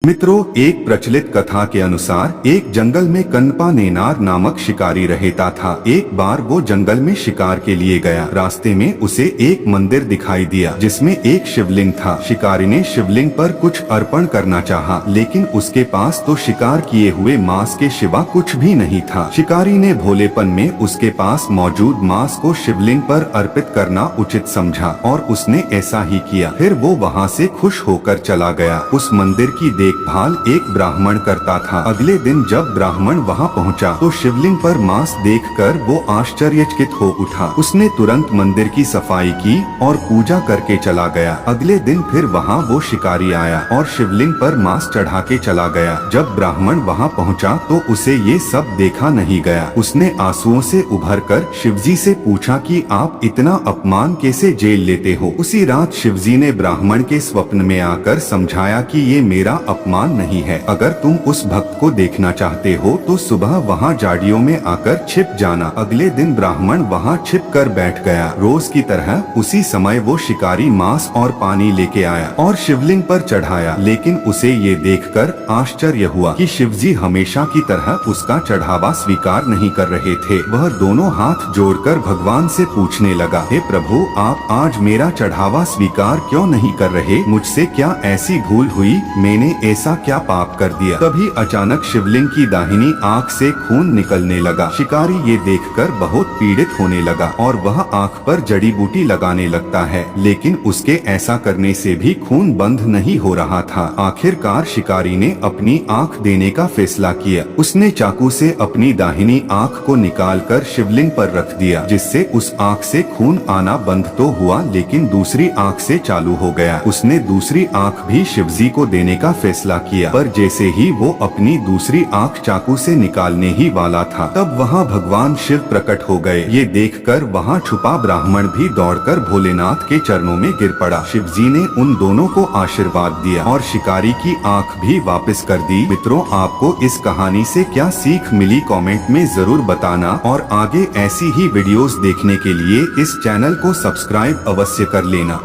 मित्रों, एक प्रचलित कथा के अनुसार एक जंगल में कनपा नेनार नामक शिकारी रहता था। एक बार वो जंगल में शिकार के लिए गया। रास्ते में उसे एक मंदिर दिखाई दिया जिसमें एक शिवलिंग था। शिकारी ने शिवलिंग पर कुछ अर्पण करना चाहा, लेकिन उसके पास तो शिकार किए हुए मांस के सिवा कुछ भी नहीं था। शिकारी ने भोलेपन में उसके पास मौजूद मांस को शिवलिंग पर अर्पित करना उचित समझा और उसने ऐसा ही किया। फिर वो वहाँ से खुश होकर चला गया। उस मंदिर की देखभाल एक ब्राह्मण करता था। अगले दिन जब ब्राह्मण वहां पहुंचा तो शिवलिंग पर मांस देखकर वो आश्चर्यचकित हो उठा। उसने तुरंत मंदिर की सफाई की और पूजा करके चला गया। अगले दिन फिर वहां वो शिकारी आया और शिवलिंग पर मांस चढ़ा के चला गया। जब ब्राह्मण वहां पहुंचा तो उसे ये सब देखा नहीं गया। उसने आंसुओं से उभरकर शिवजी से पूछा कि आप इतना अपमान कैसे झेल लेते हो। उसी रात शिवजी ने ब्राह्मण के स्वप्न में आकर समझाया कि ये मेरा अपमान नहीं है। अगर तुम उस भक्त को देखना चाहते हो तो सुबह वहाँ झाड़ियों में आकर छिप जाना। अगले दिन ब्राह्मण वहाँ छिप कर बैठ गया। रोज की तरह उसी समय वो शिकारी मांस और पानी लेके आया और शिवलिंग पर चढ़ाया, लेकिन उसे ये देखकर आश्चर्य हुआ कि शिवजी हमेशा की तरह उसका चढ़ावा स्वीकार नहीं कर रहे थे। वह दोनों हाथ जोड़कर भगवान से पूछने लगा, हे प्रभु, आप आज मेरा चढ़ावा स्वीकार क्यों नहीं कर रहे? मुझसे क्या ऐसी भूल हुई? मैंने ऐसा क्या पाप कर दिया? तभी अचानक शिवलिंग की दाहिनी आंख से खून निकलने लगा। शिकारी ये देखकर बहुत पीड़ित होने लगा और वह आंख पर जड़ी बूटी लगाने लगता है, लेकिन उसके ऐसा करने से भी खून बंद नहीं हो रहा था। आखिरकार शिकारी ने अपनी आंख देने का फैसला किया। उसने चाकू से अपनी दाहिनी आंख को निकालकर शिवलिंग पर रख दिया, जिससे उस आंख से खून आना बंद तो हुआ, लेकिन दूसरी आंख से चालू हो गया। उसने दूसरी आंख भी शिवजी को देने का फैसला किया, पर जैसे ही वो अपनी दूसरी आंख चाकू से निकालने ही वाला था, तब वहाँ भगवान शिव प्रकट हो गए। ये देखकर वहाँ छुपा ब्राह्मण भी दौड़कर भोलेनाथ के चरणों में गिर पड़ा। शिवजी ने उन दोनों को आशीर्वाद दिया और शिकारी की आंख भी वापस कर दी। मित्रों, आपको इस कहानी से क्या सीख मिली कमेंट में जरूर बताना और आगे ऐसी ही वीडियोस देखने के लिए इस चैनल को सब्सक्राइब अवश्य कर लेना।